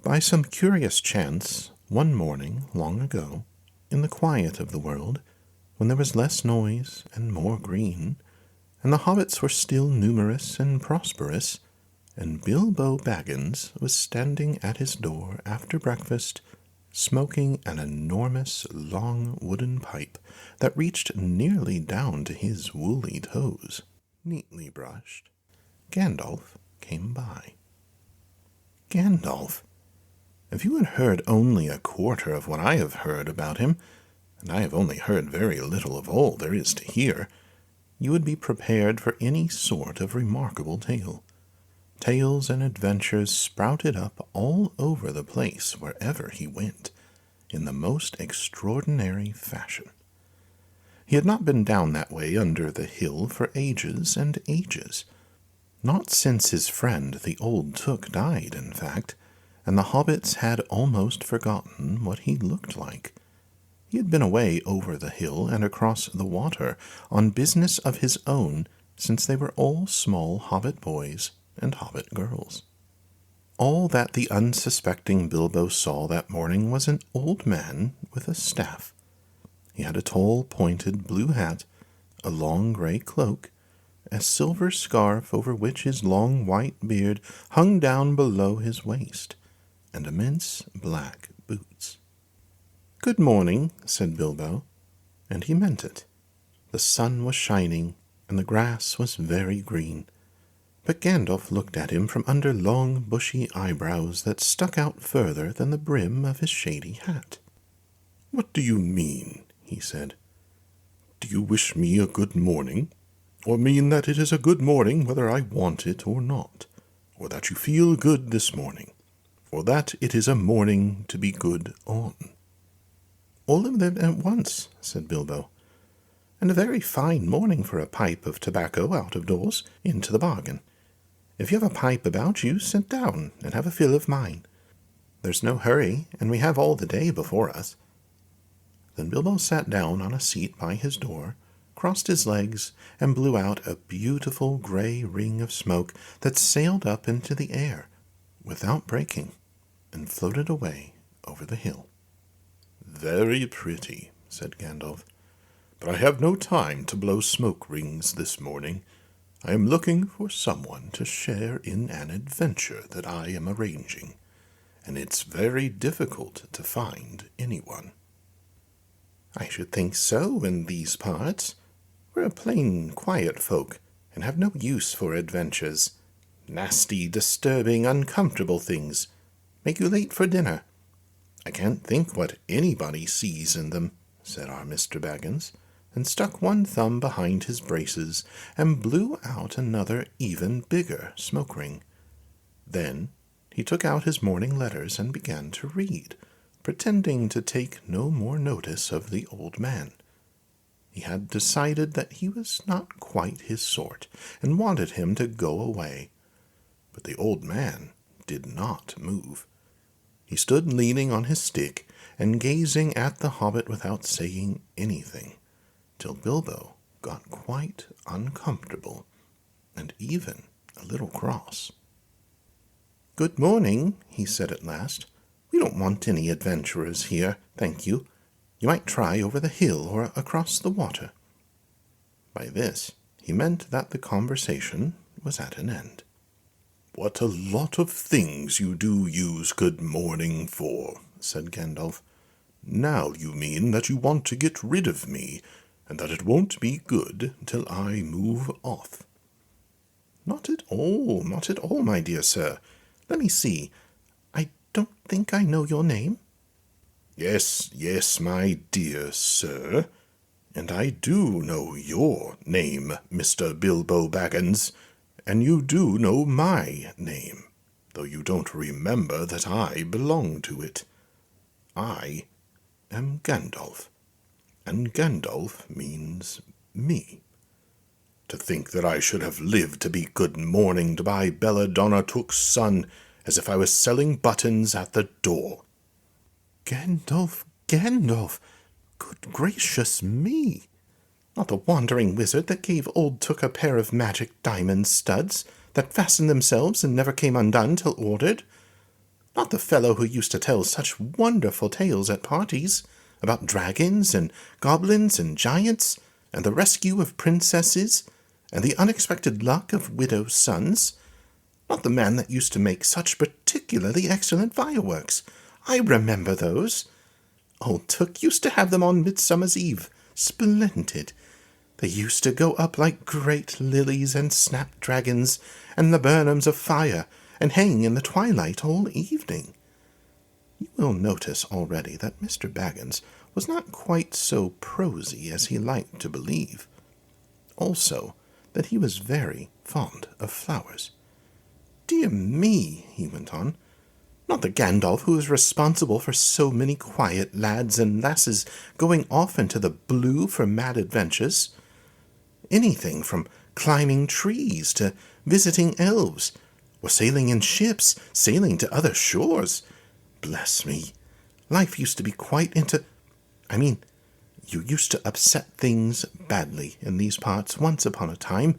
By some curious chance, one morning long ago, in the quiet of the world, when there was less noise and more green, and the hobbits were still numerous and prosperous, and Bilbo Baggins was standing at his door after breakfast, smoking an enormous long wooden pipe that reached nearly down to his woolly toes, neatly brushed, Gandalf came by. Gandalf? If you had heard only a quarter of what I have heard about him, and I have only heard very little of all there is to hear, you would be prepared for any sort of remarkable tale. Tales and adventures sprouted up all over the place wherever he went, in the most extraordinary fashion. He had not been down that way under the hill for ages and ages. Not since his friend the old Took died, in fact, and the hobbits had almost forgotten what he looked like. He had been away over the hill and across the water on business of his own since they were all small hobbit boys and hobbit girls. All that the unsuspecting Bilbo saw that morning was an old man with a staff. He had a tall, pointed blue hat, a long gray cloak, a silver scarf over which his long white beard hung down below his waist, and immense black boots. "Good morning," said Bilbo, and he meant it. The sun was shining, and the grass was very green. But Gandalf looked at him from under long, bushy eyebrows that stuck out further than the brim of his shady hat. "What do you mean?" he said. "Do you wish me a good morning, or mean that it is a good morning whether I want it or not, or that you feel good this morning, or that it is a morning to be good on?" "All of them at once," said Bilbo, "and a very fine morning for a pipe of tobacco out of doors, into the bargain. If you have a pipe about you, sit down and have a fill of mine. There's no hurry, and we have all the day before us." Then Bilbo sat down on a seat by his door, crossed his legs, and blew out a beautiful gray ring of smoke that sailed up into the air, without breaking, and floated away over the hill. "Very pretty," said Gandalf, "but I have no time to blow smoke rings this morning. I am looking for someone to share in an adventure that I am arranging, and it's very difficult to find anyone." "I should think so in these parts. We're a plain, quiet folk, and have no use for adventures. Nasty, disturbing, uncomfortable things. Make you late for dinner. I can't think what anybody sees in them," said our Mr. Baggins, and stuck one thumb behind his braces and blew out another even bigger smoke ring. Then he took out his morning letters and began to read, pretending to take no more notice of the old man. He had decided that he was not quite his sort, and wanted him to go away. But the old man did not move. He stood leaning on his stick and gazing at the hobbit without saying anything, till Bilbo got quite uncomfortable, and even a little cross. "Good morning," he said at last. "We don't want any adventurers here, thank you. You might try over the hill or across the water." By this he meant that the conversation was at an end. "What a lot of things you do use good morning for," said Gandalf. "Now you mean that you want to get rid of me, and that it won't be good till I move off." Not at all, my dear sir. Let me see. I don't think I know your name." Yes, my dear sir, and I do know your name, Mr. Bilbo Baggins, and you do know my name, though you don't remember that I belong to it. I am Gandalf, and Gandalf means me. To think that I should have lived to be good morninged by Belladonna Took's son, as if I was selling buttons at the door." Gandalf! Good gracious me! Not the wandering wizard that gave old Took a pair of magic diamond studs that fastened themselves and never came undone till ordered? Not the fellow who used to tell such wonderful tales at parties about dragons and goblins and giants, and the rescue of princesses, and the unexpected luck of widows' sons. Not the man that used to make such particularly excellent fireworks. I remember those. Old Took used to have them on Midsummer's Eve. Splendid. They used to go up like great lilies and snapdragons and laburnums of fire, and hang in the twilight all evening. You will notice already that Mr. Baggins was not quite so prosy as he liked to believe. Also, that he was very fond of flowers. Dear me, he went on, not the Gandalf who is responsible for so many quiet lads and lasses going off into the blue for mad adventures. Anything from climbing trees to visiting elves, or sailing in ships, sailing to other shores. Bless me, life used to be quite you used to upset things badly in these parts once upon a time.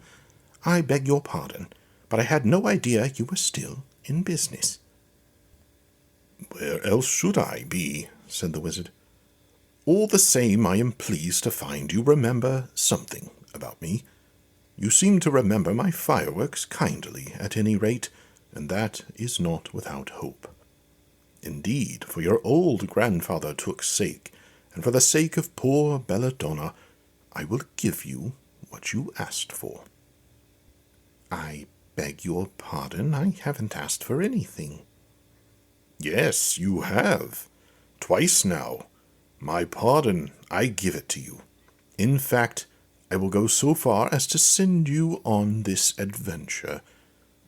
I beg your pardon, but I had no idea you were still in business. Where else should I be? Said the wizard. All the same, I am pleased to find you remember something about me. You seem to remember my fireworks kindly, at any rate, and that is not without hope. Indeed, for your old grandfather Took's sake, and for the sake of poor Belladonna, I will give you what you asked for. I beg your pardon, I haven't asked for anything. Yes, you have. Twice now. My pardon, I give it to you. In fact, I will go so far as to send you on this adventure.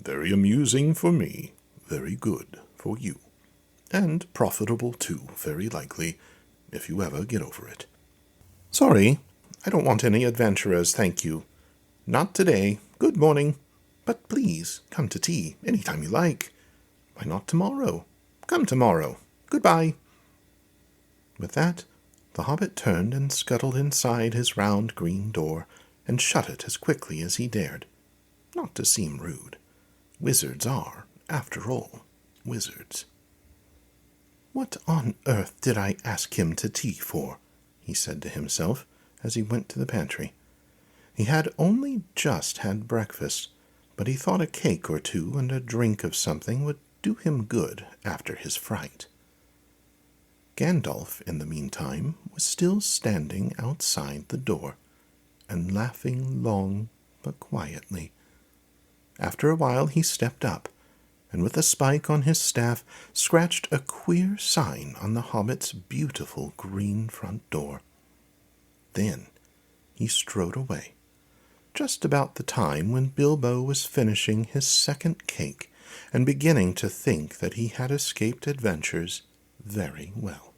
Very amusing for me, very good for you, and profitable too, very likely, if you ever get over it. Sorry, I don't want any adventurers, thank you. Not today. Good morning. But please, come to tea any time you like. Why not tomorrow? Come tomorrow. Goodbye. With that, the hobbit turned and scuttled inside his round green door, and shut it as quickly as he dared. Not to seem rude. Wizards are, after all, wizards. What on earth did I ask him to tea for? He said to himself as he went to the pantry. He had only just had breakfast, but he thought a cake or two and a drink of something would do him good after his fright. Gandalf, in the meantime, was still standing outside the door, and laughing long but quietly. After a while he stepped up, and with a spike on his staff scratched a queer sign on the hobbit's beautiful green front door. Then he strode away, just about the time when Bilbo was finishing his second cake and beginning to think that he had escaped adventures very well.